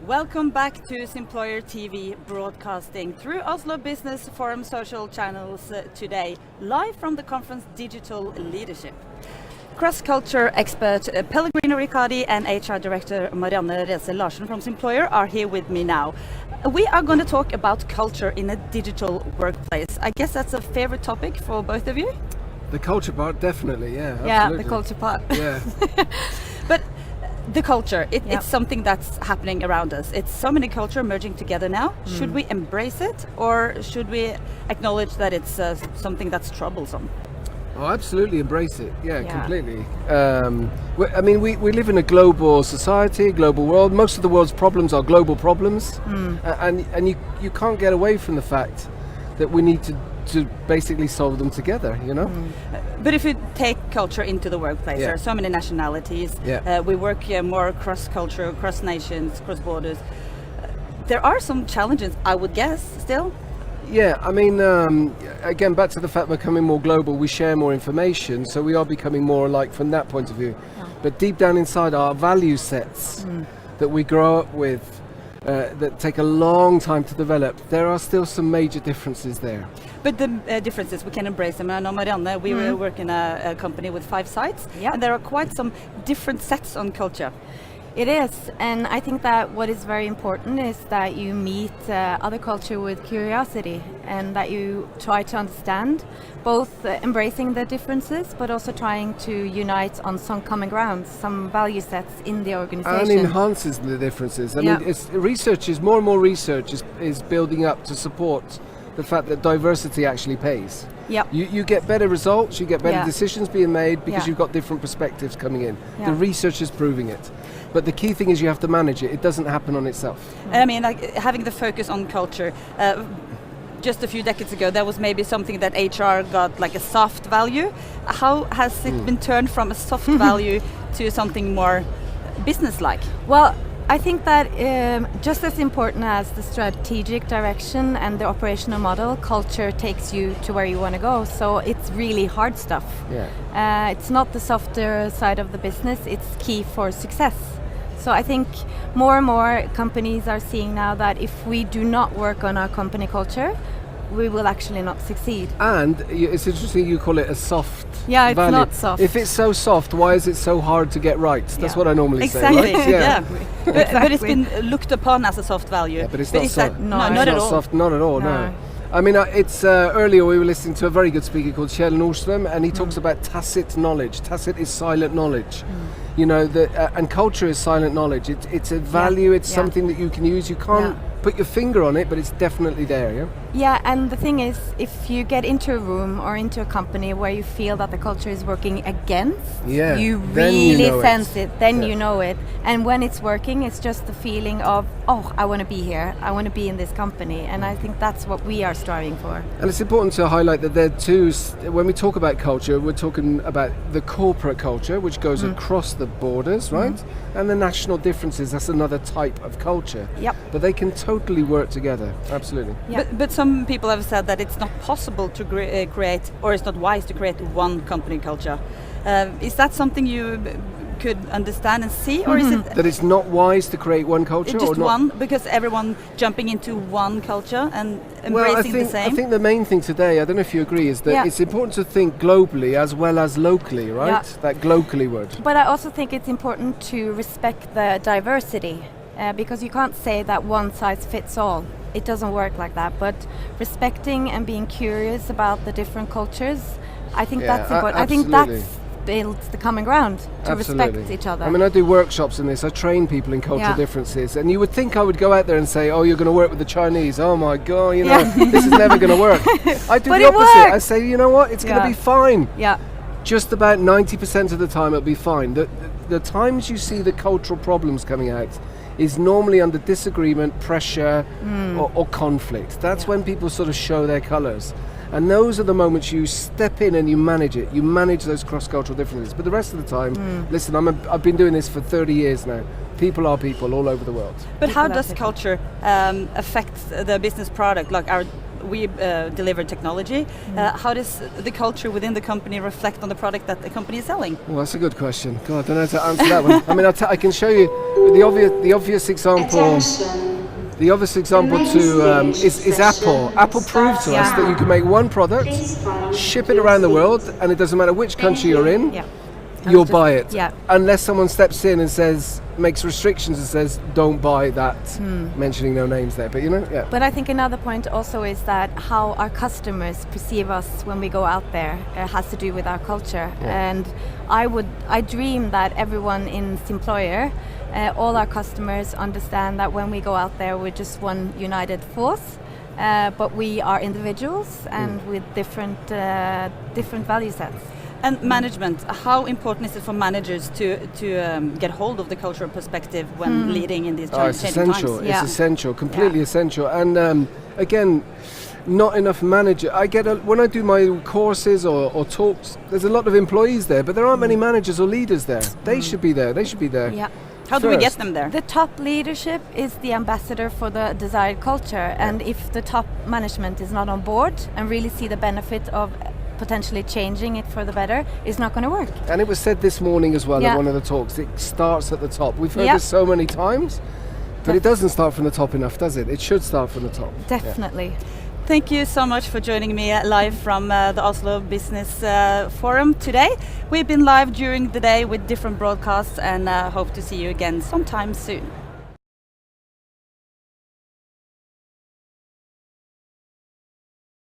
Welcome back to Simployer TV, broadcasting through Oslo Business Forum social channels today, live from the conference Digital Leadership. Cross-culture expert Pellegrino Ricardi and HR director Marianne Reese Larsen from Simployer are here with me now. We are going to talk about culture in a digital workplace. I guess that's a favorite topic for both of you? The culture part, definitely, yeah. Yeah, absolutely. the culture part. Yeah. But the culture, it's something that's happening around us. It's so many culture merging together now. Should we embrace it, or should we acknowledge that it's something that's troublesome? Oh, absolutely embrace it. Yeah. Completely. We live in a global society, global world. Most of the world's problems are global problems, and you can't get away from the fact that we need to basically solve them together, you know? But if you take culture into the workplace, there are so many nationalities. We work more cross-culture, cross nations, cross borders. There are some challenges, I would guess, still. Yeah, I mean, again, back to the fact we're becoming more global, we share more information, so we are becoming more alike from that point of view. But deep down inside our value sets that we grow up with, that take a long time to develop, there are still some major differences there. But the differences, we can embrace them. I know, Marianne, we work in a company with 5 sites, and there are quite some different sets on culture. It is, and I think that what is very important is that you meet other culture with curiosity, and that you try to understand, both embracing the differences, but also trying to unite on some common grounds, some value sets in the organization. And enhances the differences. I mean, more and more research is building up to support the fact that diversity actually pays. You get better results, you get better decisions being made because you've got different perspectives coming in. The research is proving it. But the key thing is you have to manage it. It doesn't happen on itself. And I mean, like having the focus on culture, just a few decades ago, that was maybe something that HR got like a soft value. How has it been turned from a soft value to something more business-like? Well, I think that just as important as the strategic direction and the operational model, culture takes you to where you want to go. So it's really hard stuff. It's not the softer side of the business, it's key for success. So I think more and more companies are seeing now that if we do not work on our company culture, we will actually not succeed. And it's interesting you call it a soft it's value. not soft. If it's so soft, why is it so hard to get right? That's what I normally say. Right? But it's been looked upon as a soft value. Yeah, but it's not soft. Not at all. Soft, not at all, no. I mean, it's earlier we were listening to a very good speaker called Kjell Nordström, and he talks about tacit knowledge. Tacit is silent knowledge. You know, and culture is silent knowledge. It's a value, it's something that you can use. You can't put your finger on it, but it's definitely there, Yeah, and the thing is, if you get into a room or into a company where you feel that the culture is working against, you really sense it, then you know it. And when it's working, it's just the feeling of, oh, I want to be here, I want to be in this company. And I think that's what we are striving for. And it's important to highlight that there too, when we talk about culture, we're talking about the corporate culture, which goes across the borders, right? And the national differences, that's another type of culture. But they can totally work together, absolutely. But some people have said that it's not possible to create, or it's not wise to create one company culture. Is that something you could understand and see, or is it that it's not wise to create one culture? Just or not? one, because everyone jumping into one culture and embracing the same? I think the main thing today, I don't know if you agree, is that it's important to think globally as well as locally, right? That globally word. But I also think it's important to respect the diversity. Because you can't say that one size fits all. It doesn't work like that. But respecting and being curious about the different cultures, I think that's important. I think that builds the common ground to respect each other. I mean, I do workshops in this. I train people in cultural differences. And you would think I would go out there and say, oh, you're going to work with the Chinese. Oh, my God, you know, this is never going to work. I do the opposite. I say, you know what? It's going to be fine. Just about 90% of the time it'll be fine. The times you see the cultural problems coming out is normally under disagreement, pressure, or conflict. That's when people sort of show their colours. And those are the moments you step in and you manage it. You manage those cross-cultural differences. But the rest of the time, listen, I've been doing this for 30 years now. People are people all over the world. But how does culture affect the business product? Like we deliver technology. How does the culture within the company reflect on the product that the company is selling? Well, that's a good question. God, I don't know how to answer that one. I mean, I can show you the obvious example. The obvious example is Apple. Apple proved to us that you can make one product, ship it around the world, and it doesn't matter which country you're in, you'll buy it. Unless someone steps in and makes restrictions and says, don't buy that, mentioning no names there. But But I think another point also is that how our customers perceive us when we go out there has to do with our culture. And I dream that everyone in Simployer, all our customers understand that when we go out there, we're just one united force, but we are individuals and with different value sets. And management, how important is it for managers to get hold of the cultural perspective when leading in these changing times? It's essential, completely essential. And again, not enough manager. When I do my courses or talks, there's a lot of employees there, but there aren't many managers or leaders there. They should be there. Yeah. How do we get them there? The top leadership is the ambassador for the desired culture, and if the top management is not on board and really see the benefit of potentially changing it for the better, it's not going to work. And it was said this morning as well at one of the talks, it starts at the top. We've heard this so many times, but it doesn't start from the top enough, does it? It should start from the top. Definitely. Thank you so much for joining me live from the Oslo Business Forum today. We've been live during the day with different broadcasts and hope to see you again sometime soon.